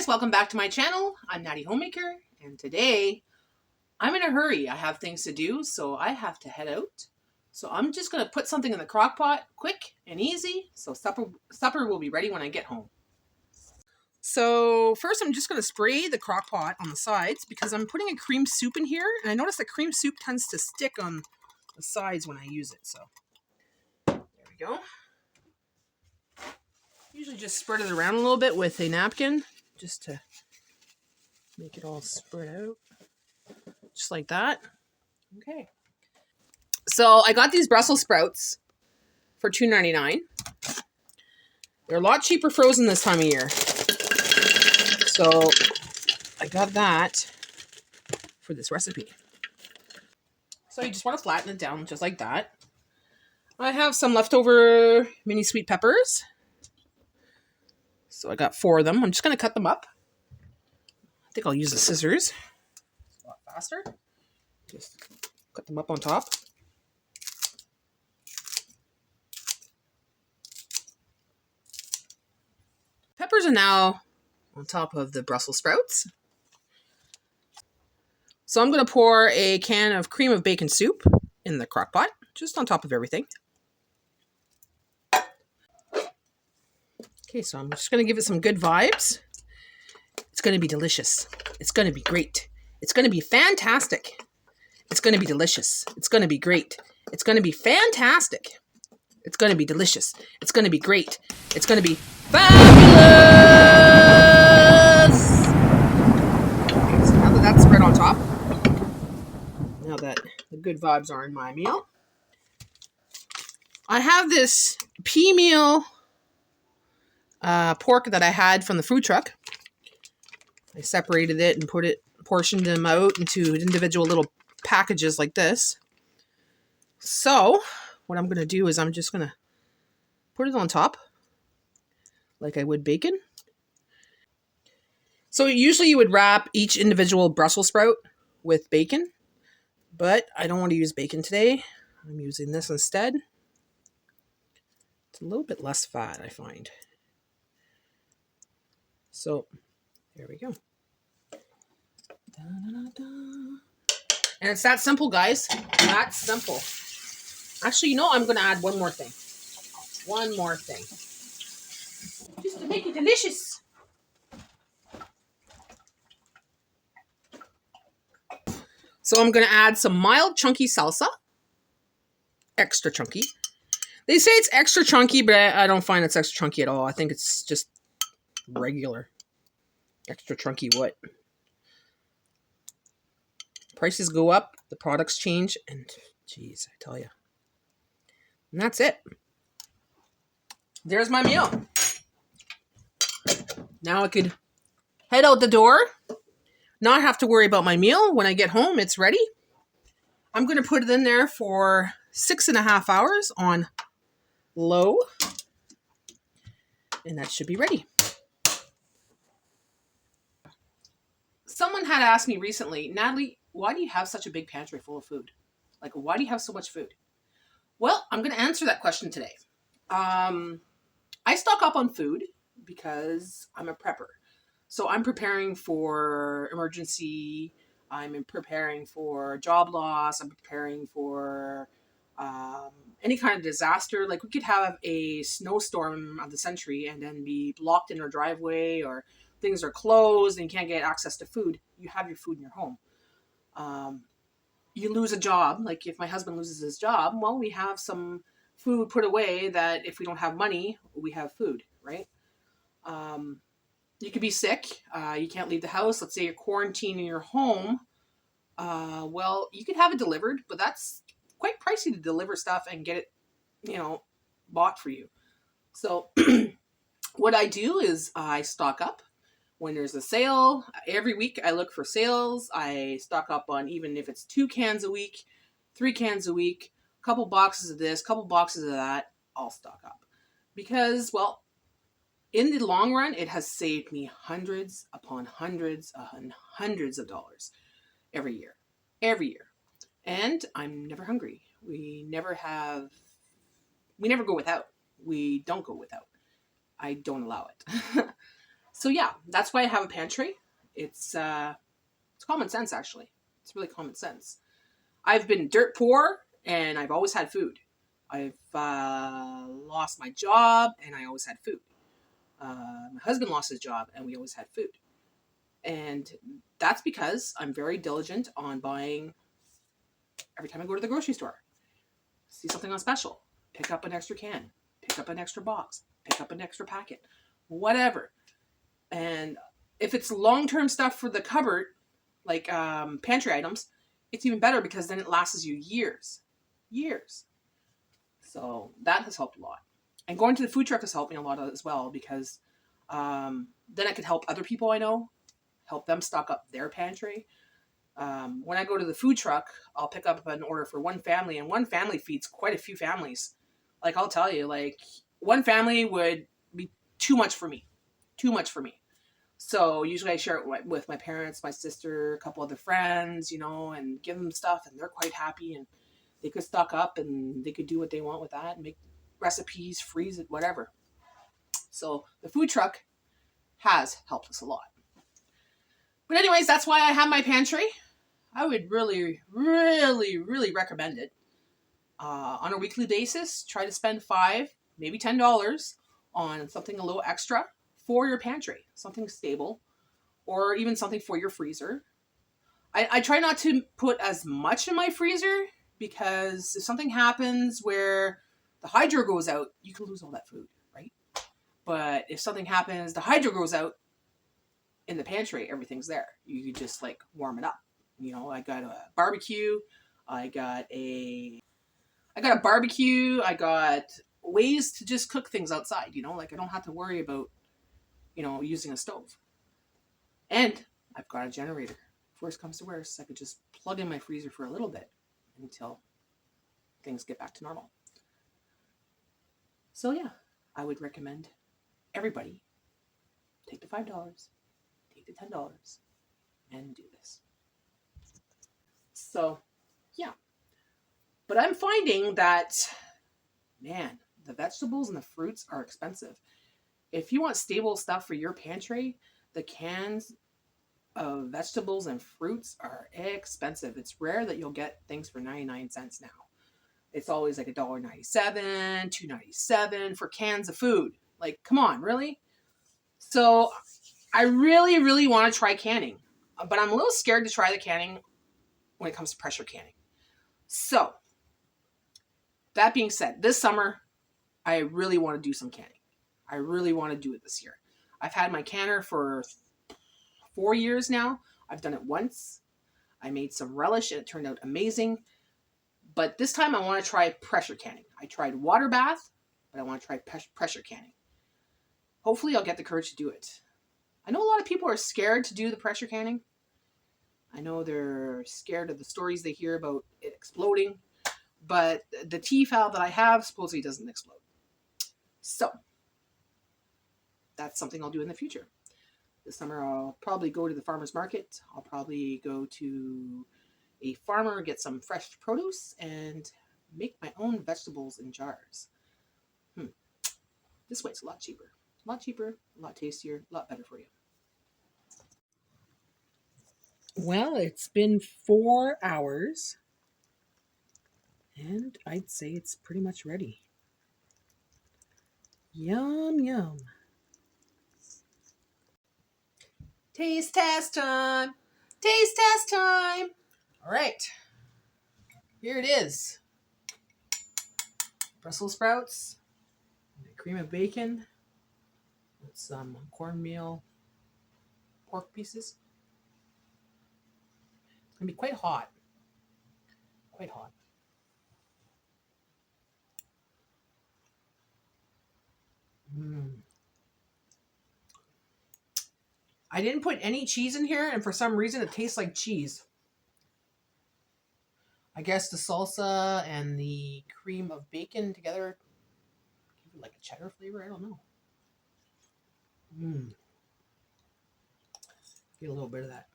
welcome back to my channel. I'm Natty Homemaker, and today I'm in a hurry. I have things to do, so I have to head out. So I'm just going to put something in the crock pot quick and easy, so supper will be ready when I get home. So first I'm just going to spray the crock pot on the sides because I'm putting a cream soup in here, and I notice that cream soup tends to stick on the sides when I use it. So there we go. Usually just spread it around a little bit with a napkin just to make it all spread out. Just like that. Okay. So I got these Brussels sprouts for $2.99. They're a lot cheaper frozen this time of year. So I got that for this recipe. So you just want to flatten it down just like that. I have some leftover mini sweet peppers. So I got 4 of them. I'm just going to cut them up. I think I'll use the scissors. It's a lot faster. Just cut them up on top. Peppers are now on top of the Brussels sprouts. So I'm going to pour a can of cream of bacon soup in the crock pot, just on top of everything. Okay, so I'm just going to give it some good vibes. It's going to be delicious. It's going to be great. It's going to be fantastic. It's going to be delicious. It's going to be great. It's going to be fantastic. It's going to be delicious. It's going to be great. It's going to be fabulous! Okay, so now that that's spread on top, now that the good vibes are in my meal, I have this pea meal pork that I had from the food truck. I separated it and portioned them out into individual little packages like this. So what I'm going to do is I'm just going to put it on top like I would bacon. So usually you would wrap each individual Brussels sprout with bacon, but I don't want to use bacon today. I'm using this instead. It's a little bit less fat, I find. So there we go. Da, da, da, da. And it's that simple, guys. That simple. Actually, you know, I'm going to add one more thing. One more thing. Just to make it delicious. So I'm going to add some mild chunky salsa. Extra chunky. They say it's extra chunky, but I don't find it's extra chunky at all. I think it's just regular. Extra chunky what? Prices go up, the products change, and geez, I tell you. And that's it. There's my meal. Now I could head out the door, not have to worry about my meal. When I get home, it's ready. I'm going to put it in there for 6.5 hours on low, and that should be ready. Someone had asked me recently, Natalie, why do you have such a big pantry full of food? Like, why do you have so much food? Well, I'm going to answer that question today. I stock up on food because I'm a prepper. So I'm preparing for emergency. I'm preparing for job loss. I'm preparing for any kind of disaster. Like, we could have a snowstorm of the century and then be blocked in our driveway, or things are closed and you can't get access to food. You have your food in your home. You lose a job. Like, if my husband loses his job, well, we have some food put away that if we don't have money, we have food, right? You could be sick. You can't leave the house. Let's say you're quarantined in your home. Well, you could have it delivered, but that's quite pricey to deliver stuff and get it, bought for you. So what I do is I stock up when there's a sale. Every week I look for sales. I stock up on, even if it's 2 cans a week, 3 cans a week, a couple boxes of this, couple boxes of that, I'll stock up. Because, well, in the long run, it has saved me hundreds upon hundreds and hundreds of dollars every year. And I'm never hungry. We never go without. We don't go without. I don't allow it. So yeah, that's why I have a pantry. It's common sense, actually. It's really common sense. I've been dirt poor and I've always had food. I've lost my job and I always had food. My husband lost his job and we always had food. And that's because I'm very diligent on buying every time I go to the grocery store. See something on special, pick up an extra can, pick up an extra box, pick up an extra packet, whatever. And if it's long-term stuff for the cupboard, like pantry items, it's even better because then it lasts you years. Years. So that has helped a lot. And going to the food truck has helped me a lot as well because then I could help other people I know, help them stock up their pantry. When I go to the food truck, I'll pick up an order for one family, and one family feeds quite a few families. Like, I'll tell you, like, one family would be too much for me. Too much for me. So usually I share it with my parents, my sister, a couple other friends, and give them stuff, and they're quite happy, and they could stock up, and they could do what they want with that, and make recipes, freeze it, whatever. So the food truck has helped us a lot. But anyways, that's why I have my pantry. I would really, really, really recommend it. On a weekly basis, try to spend $5, maybe $10 on something a little extra for your pantry. Something stable, or even something for your freezer. I try not to put as much in my freezer because if something happens where the hydro goes out, you can lose all that food, right? But if something happens, the hydro goes out, in the pantry, everything's there. You could just like warm it up. I got a barbecue. I got a barbecue. I got ways to just cook things outside, like I don't have to worry about, using a stove. And I've got a generator. If worst comes to worst, I could just plug in my freezer for a little bit until things get back to normal. So yeah, I would recommend everybody take the $5, take the $10, and do this. So, yeah. But I'm finding that, man, the vegetables and the fruits are expensive. If you want stable stuff for your pantry, the cans of vegetables and fruits are expensive. It's rare that you'll get things for 99 cents now. It's always like $1.97, $2.97 for cans of food. Like, come on, really? So I really, really want to try canning. But I'm a little scared to try the canning when it comes to pressure canning. So, that being said, this summer, I really want to do some canning. I really want to do it this year. I've had my canner for 4 years now. I've done it once. I made some relish and it turned out amazing. But this time I want to try pressure canning. I tried water bath, but I want to try pressure canning. Hopefully I'll get the courage to do it. I know a lot of people are scared to do the pressure canning. I know they're scared of the stories they hear about it exploding. But the Tefal that I have supposedly doesn't explode. So, that's something I'll do in the future. This summer I'll probably go to the farmer's market. I'll probably go to a farmer, get some fresh produce, and make my own vegetables in jars. This way it's a lot cheaper. A lot cheaper, a lot tastier, a lot better for you. Well, it's been 4 hours. And I'd say it's pretty much ready. Yum, yum. Taste test time. Taste test time. All right. Here it is. Brussels sprouts, cream of bacon, with some cornmeal pork pieces. It's going to be quite hot. Quite hot. I didn't put any cheese in here, and for some reason it tastes like cheese. I guess the salsa and the cream of bacon together give it like a cheddar flavor. I don't know. Get a little bit of that.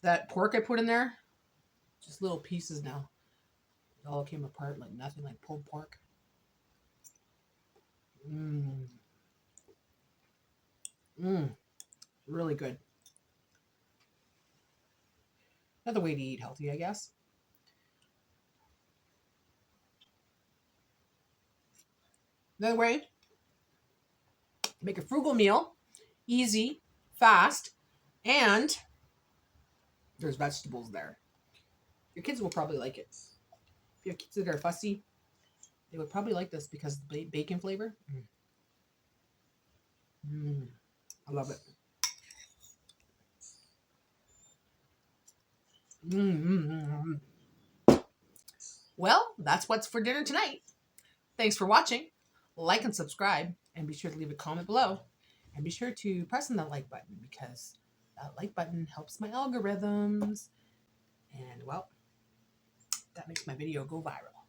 That pork I put in there, just little pieces now. It all came apart like nothing, like pulled pork. Really good. Another way to eat healthy, I guess. Another way, make a frugal meal, easy, fast, and there's vegetables there. Your kids will probably like it. If you have kids that are fussy, they would probably like this because of the bacon flavor. I love it. Well, that's what's for dinner tonight. Thanks for watching. Like and subscribe, and be sure to leave a comment below. And be sure to press on that like button because that like button helps my algorithms. And well, that makes my video go viral.